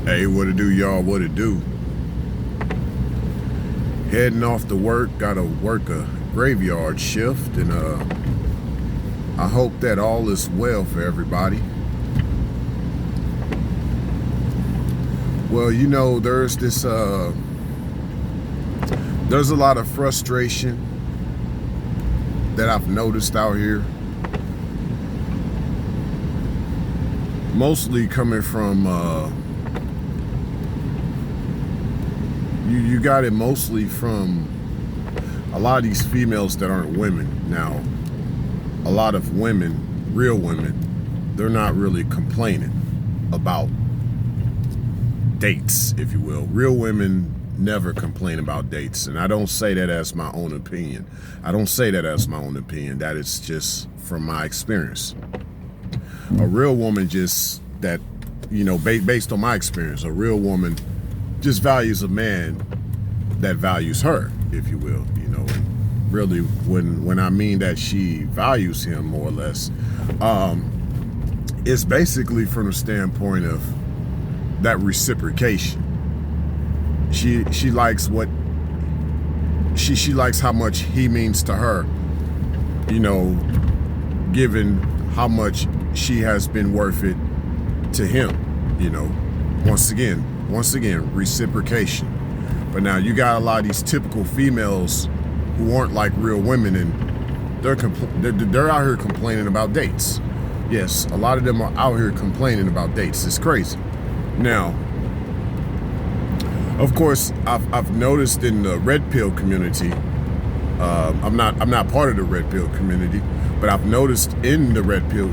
Hey, what it do, y'all? What it do? Heading off to work, gotta work a graveyard shift, and I hope that all is well for everybody. Well, there's there's a lot of frustration that I've noticed out here, mostly coming from you got it mostly from a lot of these females that aren't women. Now, a lot of women, real women, they're not really complaining about dates, if you will. Real women never complain about dates, and I don't say that as my own opinion. That is just from my experience. A real woman based on my experience, a real woman just values a man that values her, if you will. And really, when I mean that she values him more or less, it's basically from the standpoint of that reciprocation. She likes what she likes how much he means to her, given how much she has been worth it to him. Once again, reciprocation. But now you got a lot of these typical females who aren't like real women, and they're out here complaining about dates. Yes, a lot of them are out here complaining about dates. It's crazy. Now, of course, I've noticed in the red pill community. I'm not part of the red pill community, but I've noticed in the red pill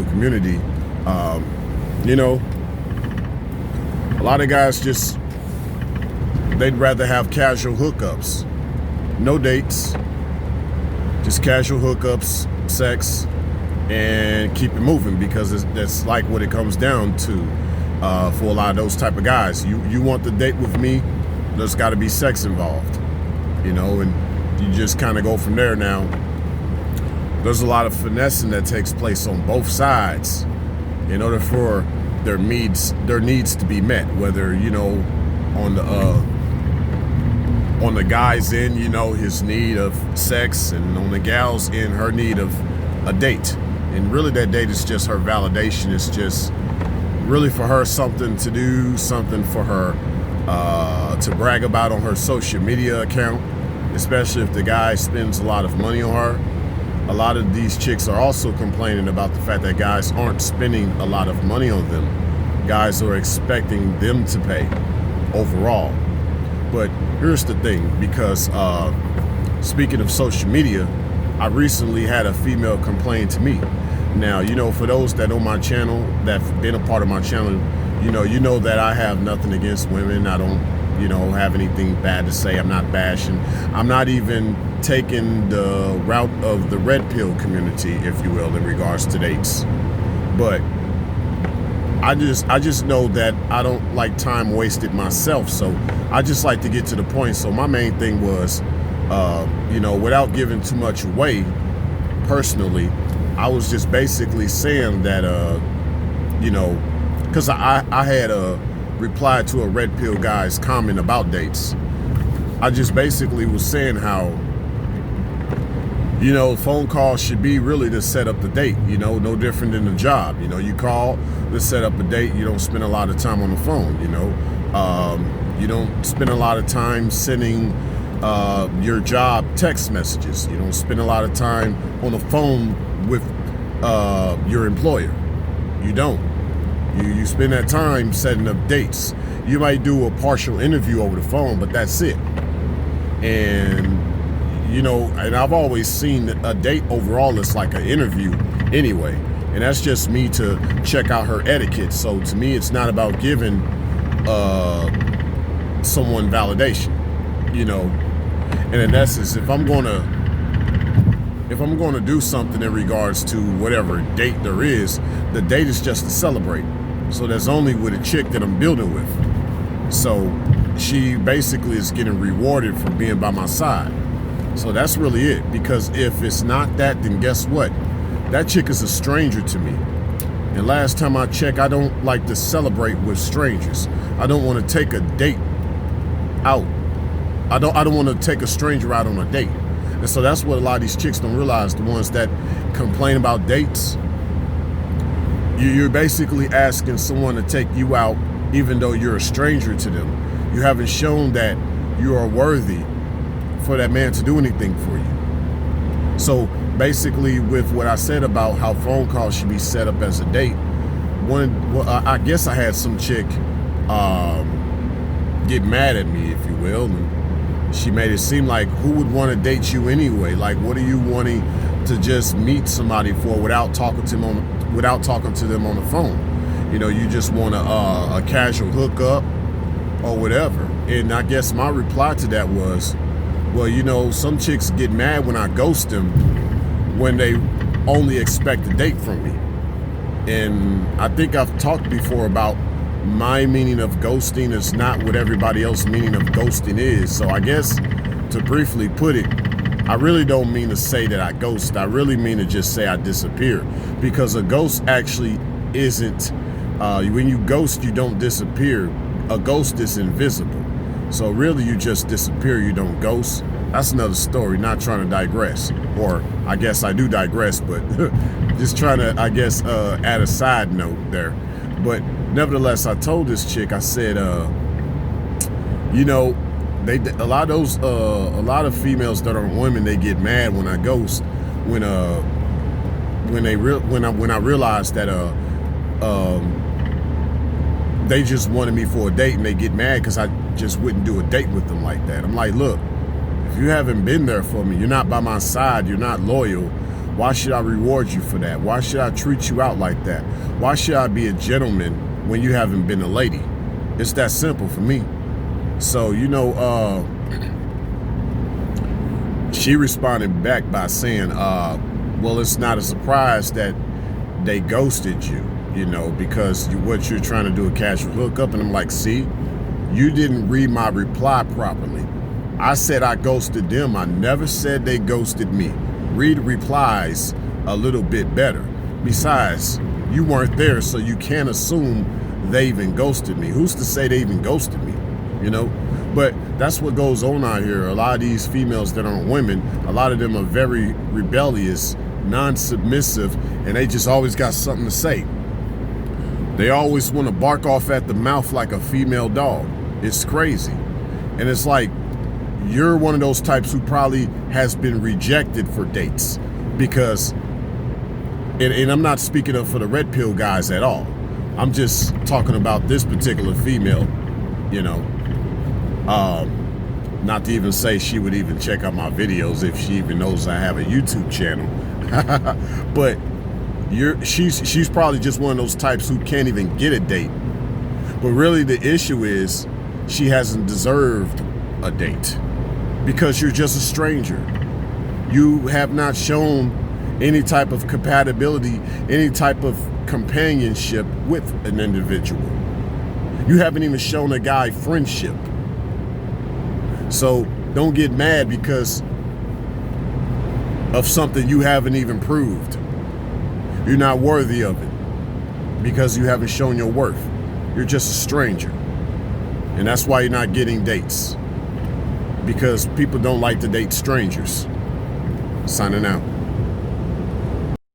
community, a lot of guys they'd rather have casual hookups, no dates, just casual hookups, sex, and keep it moving, because that's like what it comes down to for a lot of those type of guys. You want the date with me, there's got to be sex involved, and you just kind of go from there. Now, there's a lot of finessing that takes place on both sides in order for their needs to be met, whether on the guy's end, his need of sex, and on the gal's end, her need of a date. And really, that date is just her validation. It's just really for her something to do, something for her to brag about on her social media account, especially if the guy spends a lot of money on her. A lot of these chicks are also complaining about the fact that guys aren't spending a lot of money on them. Guys are expecting them to pay overall. But here's the thing, because speaking of social media, I recently had a female complain to me. Now, for those that know my channel, that've been a part of my channel, you know that I have nothing against women. I don't, have anything bad to say. I'm not bashing. I'm not even taking the route of the red pill community, if you will, in regards to dates. But I just know that I don't like time wasted myself, so I just like to get to the point. So my main thing was, without giving too much away, personally, I was just basically saying that, because I had replied to a red pill guy's comment about dates. I just basically was saying how, phone calls should be really to set up the date, no different than a job. You call to set up a date. You don't spend a lot of time on the phone, you don't spend a lot of time sending your job text messages. You don't spend a lot of time on the phone with your employer. You don't. You spend that time setting up dates. You might do a partial interview over the phone, but that's it. And and I've always seen a date overall as like an interview anyway. And that's just me to check out her etiquette. So to me, it's not about giving someone validation, And in essence, if I'm gonna do something in regards to whatever date there is, the date is just to celebrate. So that's only with a chick that I'm building with. So she basically is getting rewarded for being by my side. So that's really it. Because if it's not that, then guess what? That chick is a stranger to me. And last time I checked, I don't like to celebrate with strangers. I don't want to take a date out. I don't want to take a stranger out on a date. And so that's what a lot of these chicks don't realize, the ones that complain about dates. You're basically asking someone to take you out even though you're a stranger to them. You haven't shown that you are worthy for that man to do anything for you. So basically, with what I said about how phone calls should be set up as a date, I guess I had some chick get mad at me, if you will, and she made it seem like, who would want to date you anyway? Like, what are you wanting to just meet somebody for without talking to them on the phone? You know, you just want a casual hookup or whatever. And I guess my reply to that was, well, you know, some chicks get mad when I ghost them when they only expect a date from me. And I think I've talked before about my meaning of ghosting is not what everybody else's meaning of ghosting is. So I guess to briefly put it, I really don't mean to say that I ghost. I really mean to just say I disappear, because a ghost actually isn't, when you ghost, you don't disappear. A ghost is invisible. So really you just disappear, you don't ghost. That's another story, not trying to digress. Or I guess I do digress, but just trying to, I guess, add a side note there. But nevertheless, I told this chick, I said, you know, a lot of females that are women, they get mad when I ghost, when I realize that they just wanted me for a date, and they get mad because I just wouldn't do a date with them like that. I'm like, look, if you haven't been there for me, you're not by my side, you're not loyal, why should I reward you for that? Why should I treat you out like that? Why should I be a gentleman when you haven't been a lady? It's that simple for me. So, you know, she responded back by saying, well, it's not a surprise that they ghosted you, you know, because what you're trying to do, a casual hookup. And I'm like, see, you didn't read my reply properly. I said I ghosted them. I never said they ghosted me. Read replies a little bit better. Besides, you weren't there, so you can't assume they even ghosted me. Who's to say they even ghosted me? You know? But that's what goes on out here. A lot of these females that aren't women, a lot of them are very rebellious, non-submissive, and they just always got something to say. They always want to bark off at the mouth like a female dog. It's crazy. And it's like, you're one of those types who probably has been rejected for dates because, and I'm not speaking up for the red pill guys at all. I'm just talking about this particular female, you know. Not to even say she would even check out my videos if she even knows I have a YouTube channel. But she's probably just one of those types who can't even get a date. But really the issue is she hasn't deserved a date because you're just a stranger. You have not shown any type of compatibility, any type of companionship with an individual. You haven't even shown a guy friendship. So don't get mad because of something you haven't even proved. You're not worthy of it because you haven't shown your worth. You're just a stranger. And that's why you're not getting dates. Because people don't like to date strangers. Signing out.